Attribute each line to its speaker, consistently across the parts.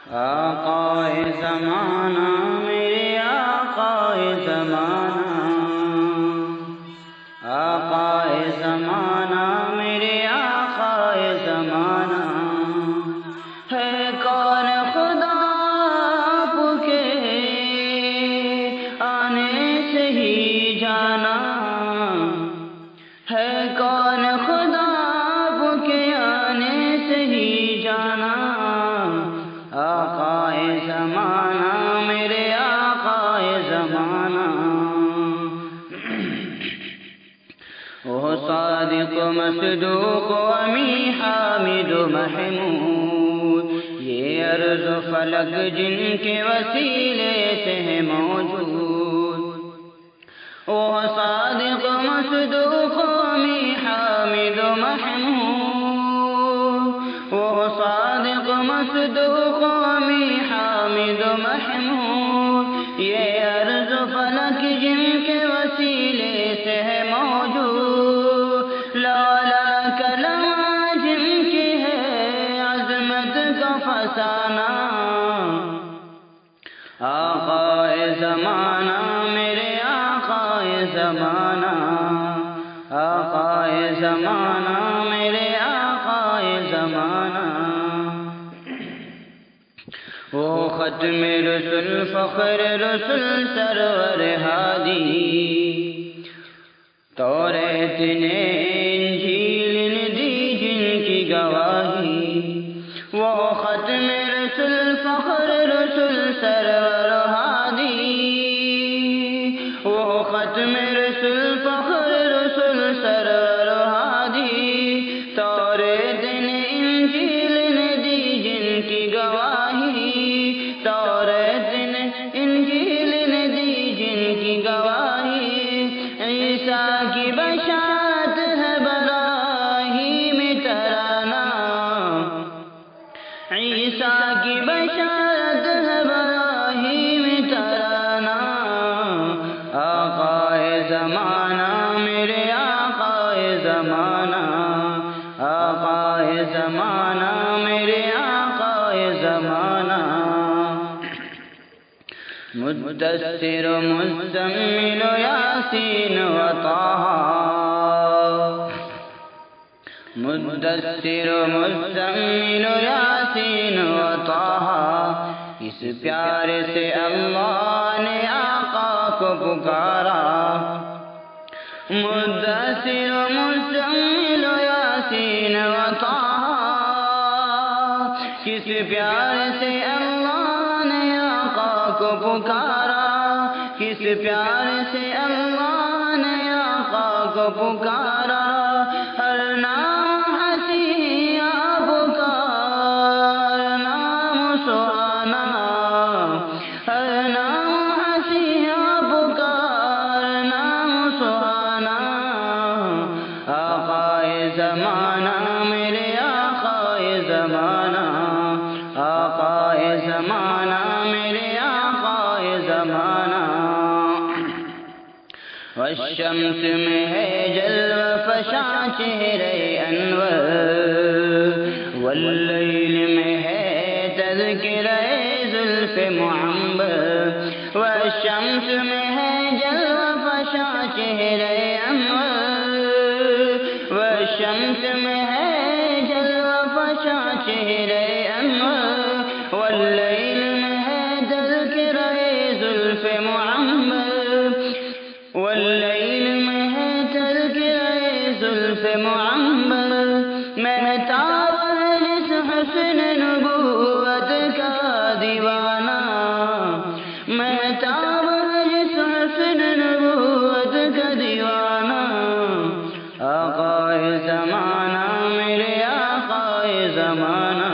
Speaker 1: آقائے زمانہ میرے آقائے زمانہ، آقائے زمانہ میرے آقائے زمانہ، ہے کون خدا آپ کے آنے سے ہی جانا، ہے کون خدا آپ کے آنے سے ہی جانا، آقائے زمانہ میرے آقائے زمانہ، وہ صادق مصدوق امی حامد محمود، یہ ارض و فلک جن کے وسیلے سے ہے موجود، وہ صادق مصدوق امی حامد محمود، وہ صادق مصدوق امی حامد محمود، یہ ارض و فلک جن کے وسیلے سے ہے موجود، لالا کلمہ جن کی ہے عظمت کا فسانہ، آقائے زمانہ میرے آقائے زمانہ، آقائے زمانہ میرے آقائے زمانہ، وہ ختم رسل فخر رسل سرور ہادی، توریت نے انجیل نے دی جن کی گواہی، وہ ختم رسل فخر رسل سرور ہادی، وہ ختم رسل فخر رسل سرور ہادی، توریت نے انجیل نے دی جن کی گواہی، توریت نے انجیل نے دی جن کی گواہی، عیسیٰ کی بشارت ہے براہیم ترانہ، عیسیٰ کی بشارت ہے براہیم ترانہ، آقائے زمانہ میرے آقائے زمانہ، آقائے زمانہ میرے آقائے زمانہ، مدثر مزمل یاسین و طٰہٰ، مدثر مزمل یاسین و طٰہٰ، اس پیار سے اللہ نے آقا کو پکارا، مدثر مزمل یاسین و طٰہٰ، کس پیار سے اللہ نے آقا کو پکارا، کس پیار سے اللہ نے آقا کو پکارا، ہر نام ہنسی آپ کا ہر نام سہانا، ہر نام ہنسی آپ کا ہر نام سہانا، آقائے زمانہ میرے آقائے زمانہ، آقائے زمانہ میرے آقائے زمانہ، والشمس میں ہے جلوہ فشاں چہرے انور، واللیل میں ہے تذکرہ زلف معنبر، والشمس میں ہے جلوہ فشاں چہرے انور، والشمس میں ہے جلوہ فشاں چہرے انور، واللیل میں ہے تذکرہ زلف معنبر، واللیل میں ہے تذکرہ زلف معنبر، مہتاب ہے جس حسن نبوت کا دیوانہ، مہتاب ہے جس حسن نبوت کا دیوانہ، آقائے زمانہ میرے آقائے زمانہ،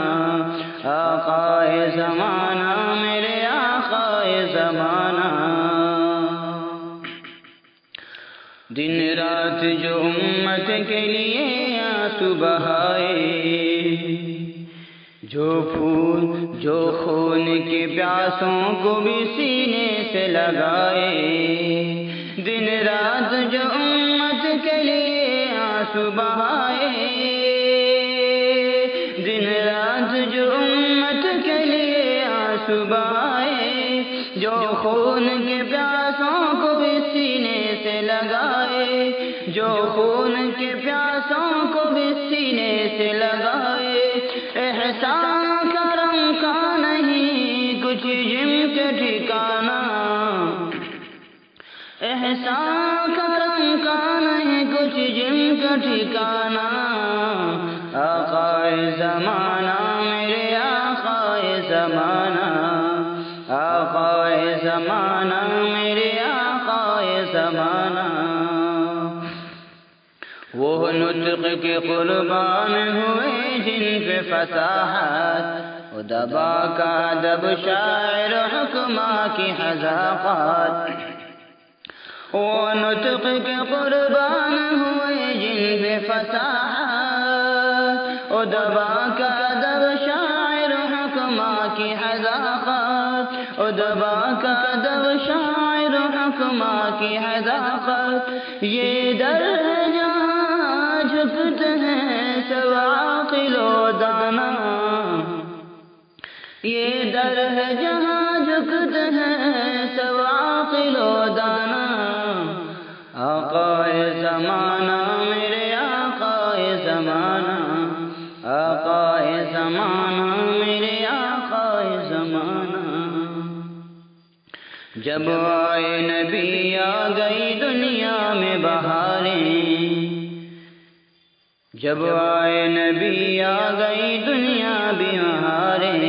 Speaker 1: آقائے زمانہ میرے آقائے زمانہ، دن رات جو امت کے لیے آنسو بہائے، جو پھول جو خون کے پیاسوں کو بھی سینے سے لگائے، دن رات جو امت کے لیے آنسو بہائے، دن رات جو امت کے لیے صبح آئے، جو خون کے پیاسوں کو بھی سینے سے لگائے، جو خون کے پیاسوں کو بھی سینے سے لگائے، احسان کرم کا نہیں کچھ جن کے ٹھکانہ، احسان کرم کا نہیں کچھ جن کا ٹھکانہ، آقائے زمانہ میرے آقائے زمانہ، آقائے زمانہ میرے آقائے زمانہ، وہ نطق کے قربان ہوئے جن پہ فصاحت، ادبا کا ادب شاعر حکما کی حذاقات، وہ نطق کے قربان ہوئے جن پہ فصاحت، ادبا کا ادب شاعر حکما کی حذاقات، ادبا کا ادب شاعر حکما کی حذاقت، یہ در جہاں جھکتے ہیں سب عاقل و دانا، یہ در ہے جہاں جھکتے ہیں سب عاقل و دانا، آقائے زمانہ میرے آقائے زمانہ، آقائے زمانہ میرے آقائے زمانہ، جب آئے نبی آ گئی دنیا میں بہاریں، جب آئے نبی آ گئی دنیا بھی بہاریں،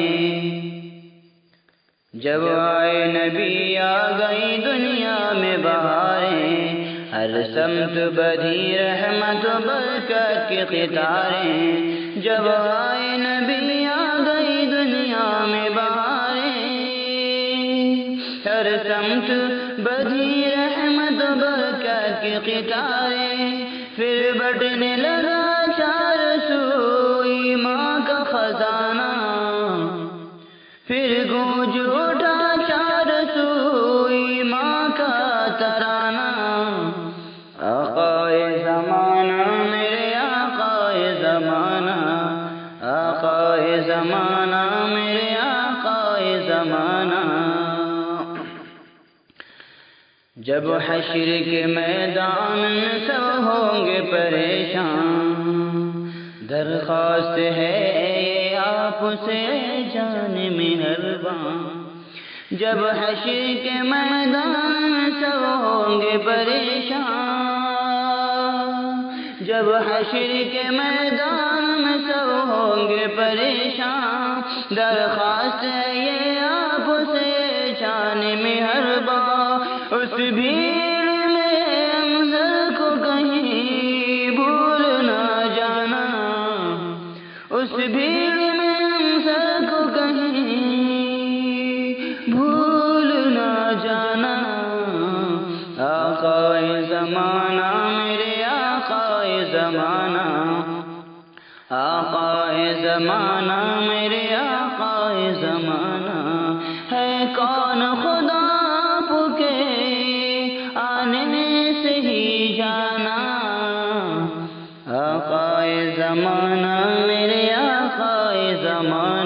Speaker 1: جب آئے نبی آ گئی دنیا میں بہاریں، ہر سمت بدھی رحمت و برکت کی قطاریں، جب آئے نبی آ گئی دنیا میں بہاریں، ہر سمت بدھی رحمت و برکت کی قطاریں، پھر بٹنے لگا چار سوئی ماں کا خزانہ، پھر گونج اٹھا چار سوئی ماں کا ترانہ، آقائے زمانہ میرے آقائے زمانہ، آقائے زمانہ میرے آقائے زمانہ، جب حشر کے میدان میں سب ہوں گے پریشان، درخواست ہے آپ سے جان مہربان، جب حشر کے میدان میں سب ہوں گے پریشان، جب حشر کے میدان میں سب ہوں گے پریشان، درخواست ہے یہ آپ سے جان مہربان، اس بھیڑ میں انظر کو کہیں بھول نہ جانا، اس بھیڑ میں انظر کو کہیں بھول نہ جانا، آقائے زمانہ میرے آقائے زمانہ، آقائے زمانہ میرے آقائے زمانہ، ہے کون خدا آپ کے آنے سے ہی جانا، آقائے زمانہ میرے آقائے زمانہ،